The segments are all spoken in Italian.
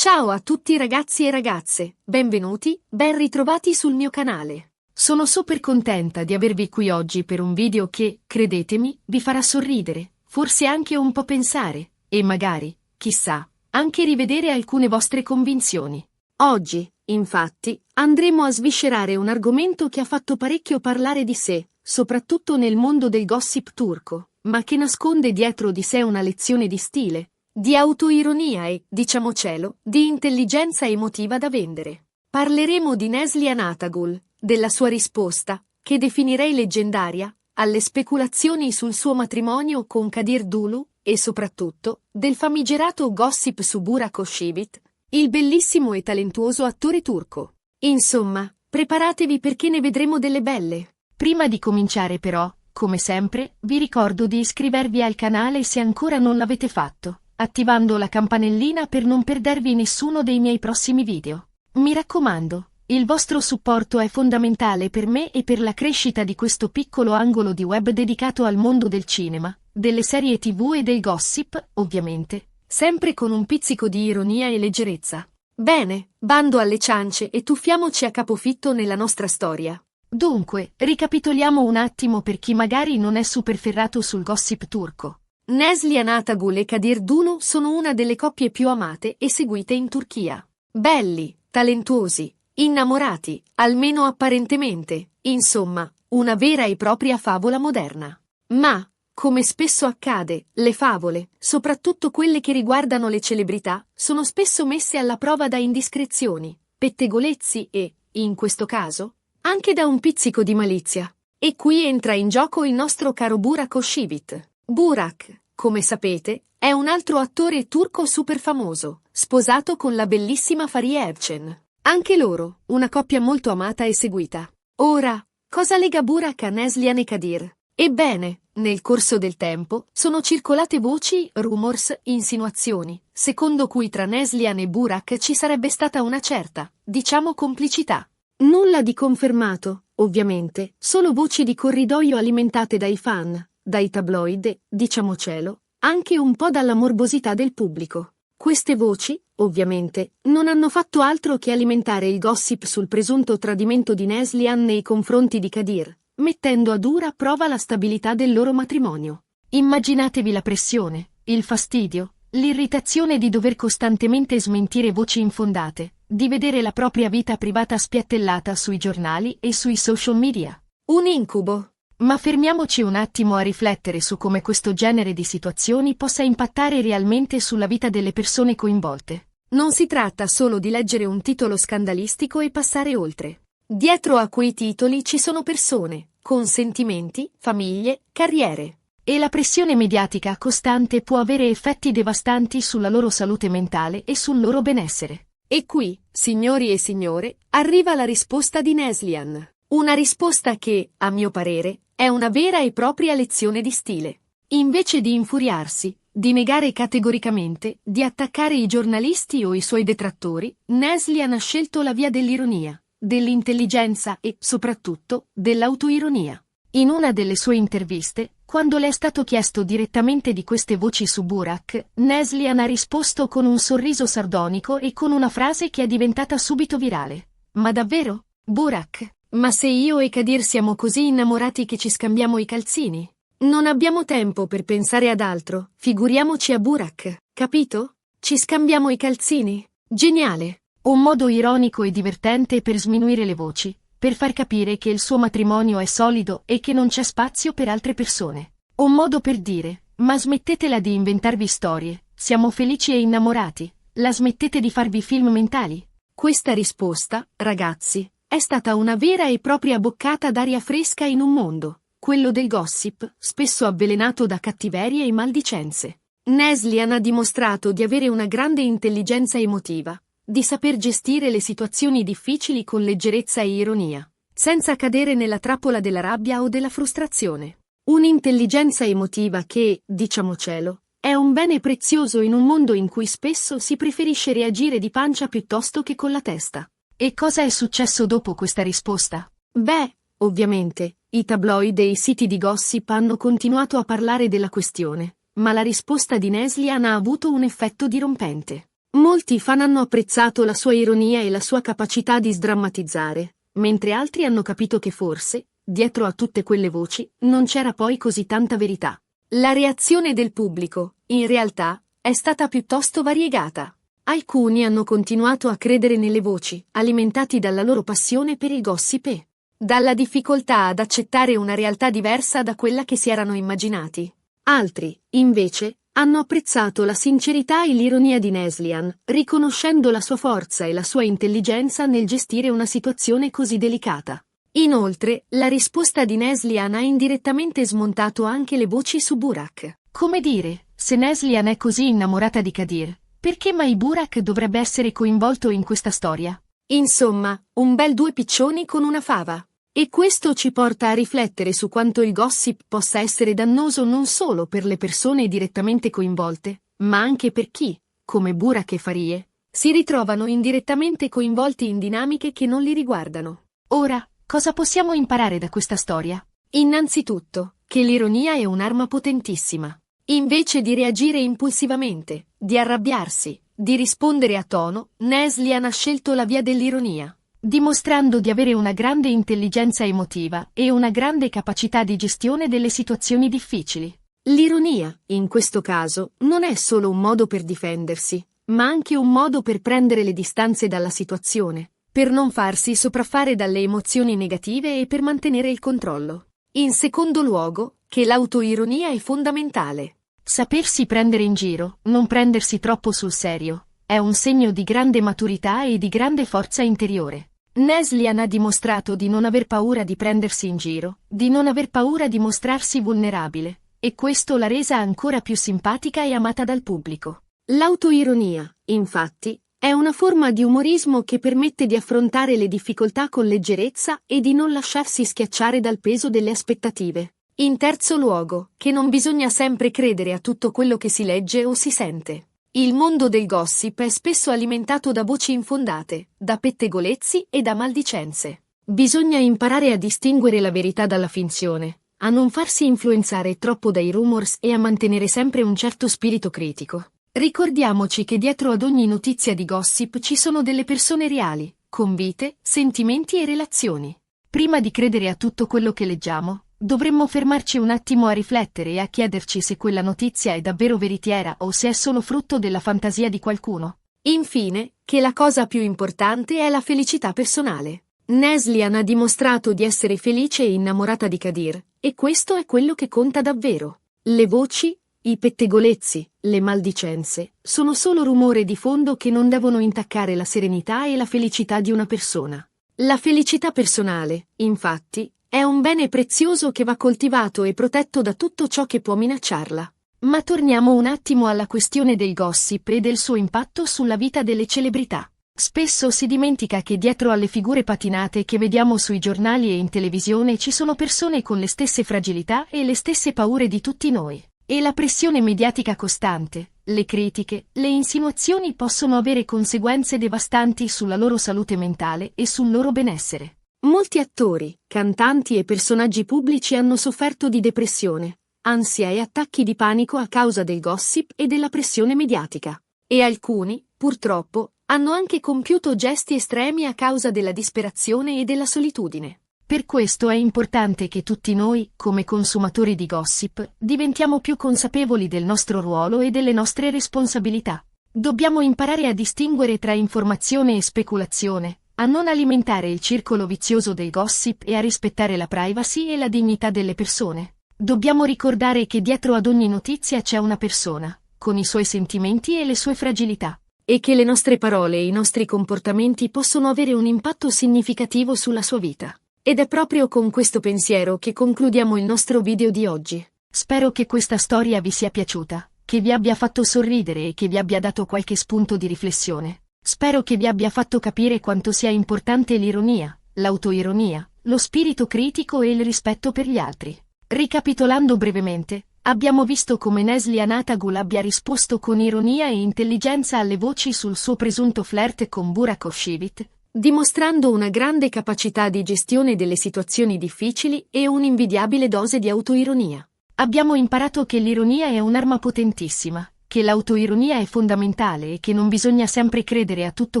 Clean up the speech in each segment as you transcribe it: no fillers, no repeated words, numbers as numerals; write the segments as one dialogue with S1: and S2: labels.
S1: Ciao a tutti ragazzi e ragazze, benvenuti, ben ritrovati sul mio canale. Sono super contenta di avervi qui oggi per un video che, credetemi, vi farà sorridere, forse anche un po' pensare, e magari, chissà, anche rivedere alcune vostre convinzioni. Oggi, infatti, andremo a sviscerare un argomento che ha fatto parecchio parlare di sé, soprattutto nel mondo del gossip turco, ma che nasconde dietro di sé una lezione di stile, di autoironia e, diciamocelo, di intelligenza emotiva da vendere. Parleremo di Neslihan Atagul, della sua risposta, che definirei leggendaria, alle speculazioni sul suo matrimonio con Kadir Dulu, e soprattutto, del famigerato gossip su Burak Özçivit, il bellissimo e talentuoso attore turco. Insomma, preparatevi perché ne vedremo delle belle. Prima di cominciare però, come sempre, vi ricordo di iscrivervi al canale se ancora non l'avete fatto, attivando la campanellina per non perdervi nessuno dei miei prossimi video. Mi raccomando, il vostro supporto è fondamentale per me e per la crescita di questo piccolo angolo di web dedicato al mondo del cinema, delle serie TV e del gossip, ovviamente, sempre con un pizzico di ironia e leggerezza. Bene, bando alle ciance e tuffiamoci a capofitto nella nostra storia. Dunque, ricapitoliamo un attimo per chi magari non è super ferrato sul gossip turco. Neslihan Atagul e Kadir Dulu sono una delle coppie più amate e seguite in Turchia. Belli, talentuosi, innamorati, almeno apparentemente, insomma, una vera e propria favola moderna. Ma, come spesso accade, le favole, soprattutto quelle che riguardano le celebrità, sono spesso messe alla prova da indiscrezioni, pettegolezzi e, in questo caso, anche da un pizzico di malizia. E qui entra in gioco il nostro caro Burak Özçivit. Burak, come sapete, è un altro attore turco super famoso, sposato con la bellissima Fariye Evcen. Anche loro, una coppia molto amata e seguita. Ora, cosa lega Burak a Neslihan e Kadir? Ebbene, nel corso del tempo, sono circolate voci, rumors, insinuazioni, secondo cui tra Neslihan e Burak ci sarebbe stata una certa, diciamo, complicità. Nulla di confermato, ovviamente, solo voci di corridoio alimentate dai fan, dai tabloid e, diciamocelo, anche un po' dalla morbosità del pubblico. Queste voci, ovviamente, non hanno fatto altro che alimentare il gossip sul presunto tradimento di Neslihan nei confronti di Kadir, mettendo a dura prova la stabilità del loro matrimonio. Immaginatevi la pressione, il fastidio, l'irritazione di dover costantemente smentire voci infondate, di vedere la propria vita privata spiattellata sui giornali e sui social media. Un incubo. Ma fermiamoci un attimo a riflettere su come questo genere di situazioni possa impattare realmente sulla vita delle persone coinvolte. Non si tratta solo di leggere un titolo scandalistico e passare oltre. Dietro a quei titoli ci sono persone, con sentimenti, famiglie, carriere. E la pressione mediatica costante può avere effetti devastanti sulla loro salute mentale e sul loro benessere. E qui, signori e signore, arriva la risposta di Neslihan. Una risposta che, a mio parere, è una vera e propria lezione di stile. Invece di infuriarsi, di negare categoricamente, di attaccare i giornalisti o i suoi detrattori, Neslihan ha scelto la via dell'ironia, dell'intelligenza e, soprattutto, dell'autoironia. In una delle sue interviste, quando le è stato chiesto direttamente di queste voci su Burak, Neslihan ha risposto con un sorriso sardonico e con una frase che è diventata subito virale. Ma davvero? Burak? Ma se io e Kadir siamo così innamorati che ci scambiamo i calzini? Non abbiamo tempo per pensare ad altro, figuriamoci a Burak, capito? Ci scambiamo i calzini? Geniale! Un modo ironico e divertente per sminuire le voci, per far capire che il suo matrimonio è solido e che non c'è spazio per altre persone. Un modo per dire, ma smettetela di inventarvi storie, siamo felici e innamorati, la smettete di farvi film mentali? Questa risposta, ragazzi, è stata una vera e propria boccata d'aria fresca in un mondo, quello del gossip, spesso avvelenato da cattiverie e maldicenze. Neslihan ha dimostrato di avere una grande intelligenza emotiva, di saper gestire le situazioni difficili con leggerezza e ironia, senza cadere nella trappola della rabbia o della frustrazione. Un'intelligenza emotiva che, diciamocelo, è un bene prezioso in un mondo in cui spesso si preferisce reagire di pancia piuttosto che con la testa. E cosa è successo dopo questa risposta? Beh, ovviamente, i tabloid e i siti di gossip hanno continuato a parlare della questione, ma la risposta di Neslihan ha avuto un effetto dirompente. Molti fan hanno apprezzato la sua ironia e la sua capacità di sdrammatizzare, mentre altri hanno capito che forse, dietro a tutte quelle voci, non c'era poi così tanta verità. La reazione del pubblico, in realtà, è stata piuttosto variegata. Alcuni hanno continuato a credere nelle voci, alimentati dalla loro passione per il gossip e dalla difficoltà ad accettare una realtà diversa da quella che si erano immaginati. Altri, invece, hanno apprezzato la sincerità e l'ironia di Neslihan, riconoscendo la sua forza e la sua intelligenza nel gestire una situazione così delicata. Inoltre, la risposta di Neslihan ha indirettamente smontato anche le voci su Burak. Come dire, se Neslihan è così innamorata di Kadir, perché mai Burak dovrebbe essere coinvolto in questa storia? Insomma, un bel due piccioni con una fava. E questo ci porta a riflettere su quanto il gossip possa essere dannoso non solo per le persone direttamente coinvolte, ma anche per chi, come Burak e Farie, si ritrovano indirettamente coinvolti in dinamiche che non li riguardano. Ora, cosa possiamo imparare da questa storia? Innanzitutto, che l'ironia è un'arma potentissima. Invece di reagire impulsivamente, di arrabbiarsi, di rispondere a tono, Neslihan ha scelto la via dell'ironia, dimostrando di avere una grande intelligenza emotiva e una grande capacità di gestione delle situazioni difficili. L'ironia, in questo caso, non è solo un modo per difendersi, ma anche un modo per prendere le distanze dalla situazione, per non farsi sopraffare dalle emozioni negative e per mantenere il controllo. In secondo luogo, che l'autoironia è fondamentale. Sapersi prendere in giro, non prendersi troppo sul serio, è un segno di grande maturità e di grande forza interiore. Neslihan ha dimostrato di non aver paura di prendersi in giro, di non aver paura di mostrarsi vulnerabile, e questo l'ha resa ancora più simpatica e amata dal pubblico. L'autoironia, infatti, è una forma di umorismo che permette di affrontare le difficoltà con leggerezza e di non lasciarsi schiacciare dal peso delle aspettative. In terzo luogo, che non bisogna sempre credere a tutto quello che si legge o si sente. Il mondo del gossip è spesso alimentato da voci infondate, da pettegolezzi e da maldicenze. Bisogna imparare a distinguere la verità dalla finzione, a non farsi influenzare troppo dai rumors e a mantenere sempre un certo spirito critico. Ricordiamoci che dietro ad ogni notizia di gossip ci sono delle persone reali, con vite, sentimenti e relazioni. Prima di credere a tutto quello che leggiamo, dovremmo fermarci un attimo a riflettere e a chiederci se quella notizia è davvero veritiera o se è solo frutto della fantasia di qualcuno. Infine, che la cosa più importante è la felicità personale. Neslihan ha dimostrato di essere felice e innamorata di Kadir, e questo è quello che conta davvero. Le voci, i pettegolezzi, le maldicenze, sono solo rumore di fondo che non devono intaccare la serenità e la felicità di una persona. La felicità personale, infatti, è un bene prezioso che va coltivato e protetto da tutto ciò che può minacciarla. Ma torniamo un attimo alla questione del gossip e del suo impatto sulla vita delle celebrità. Spesso si dimentica che dietro alle figure patinate che vediamo sui giornali e in televisione ci sono persone con le stesse fragilità e le stesse paure di tutti noi. E la pressione mediatica costante, le critiche, le insinuazioni possono avere conseguenze devastanti sulla loro salute mentale e sul loro benessere. Molti attori, cantanti e personaggi pubblici hanno sofferto di depressione, ansia e attacchi di panico a causa del gossip e della pressione mediatica. E alcuni, purtroppo, hanno anche compiuto gesti estremi a causa della disperazione e della solitudine. Per questo è importante che tutti noi, come consumatori di gossip, diventiamo più consapevoli del nostro ruolo e delle nostre responsabilità. Dobbiamo imparare a distinguere tra informazione e speculazione, a non alimentare il circolo vizioso del gossip e a rispettare la privacy e la dignità delle persone. Dobbiamo ricordare che dietro ad ogni notizia c'è una persona, con i suoi sentimenti e le sue fragilità, e che le nostre parole e i nostri comportamenti possono avere un impatto significativo sulla sua vita. Ed è proprio con questo pensiero che concludiamo il nostro video di oggi. Spero che questa storia vi sia piaciuta, che vi abbia fatto sorridere e che vi abbia dato qualche spunto di riflessione. Spero che vi abbia fatto capire quanto sia importante l'ironia, l'autoironia, lo spirito critico e il rispetto per gli altri. Ricapitolando brevemente, abbiamo visto come Neslihan Atagul abbia risposto con ironia e intelligenza alle voci sul suo presunto flirt con Burak Özçivit, dimostrando una grande capacità di gestione delle situazioni difficili e un'invidiabile dose di autoironia. Abbiamo imparato che l'ironia è un'arma potentissima, che l'autoironia è fondamentale e che non bisogna sempre credere a tutto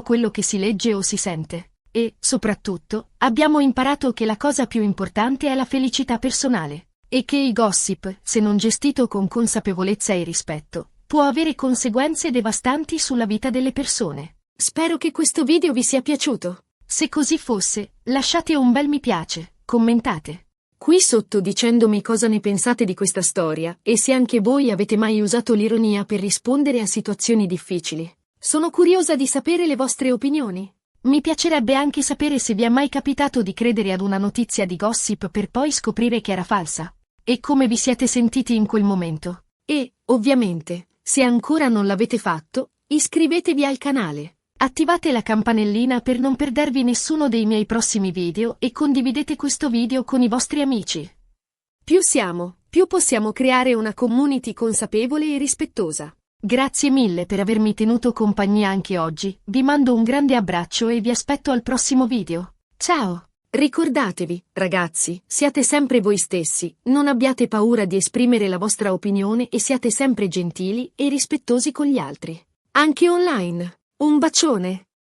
S1: quello che si legge o si sente. E, soprattutto, abbiamo imparato che la cosa più importante è la felicità personale. E che il gossip, se non gestito con consapevolezza e rispetto, può avere conseguenze devastanti sulla vita delle persone. Spero che questo video vi sia piaciuto. Se così fosse, lasciate un bel mi piace, commentate qui sotto dicendomi cosa ne pensate di questa storia e se anche voi avete mai usato l'ironia per rispondere a situazioni difficili. Sono curiosa di sapere le vostre opinioni. Mi piacerebbe anche sapere se vi è mai capitato di credere ad una notizia di gossip per poi scoprire che era falsa. E come vi siete sentiti in quel momento. E, ovviamente, se ancora non l'avete fatto, iscrivetevi al canale. Attivate la campanellina per non perdervi nessuno dei miei prossimi video e condividete questo video con i vostri amici. Più siamo, più possiamo creare una community consapevole e rispettosa. Grazie mille per avermi tenuto compagnia anche oggi, vi mando un grande abbraccio e vi aspetto al prossimo video. Ciao! Ricordatevi, ragazzi, siate sempre voi stessi, non abbiate paura di esprimere la vostra opinione e siate sempre gentili e rispettosi con gli altri. Anche online. Un bacione!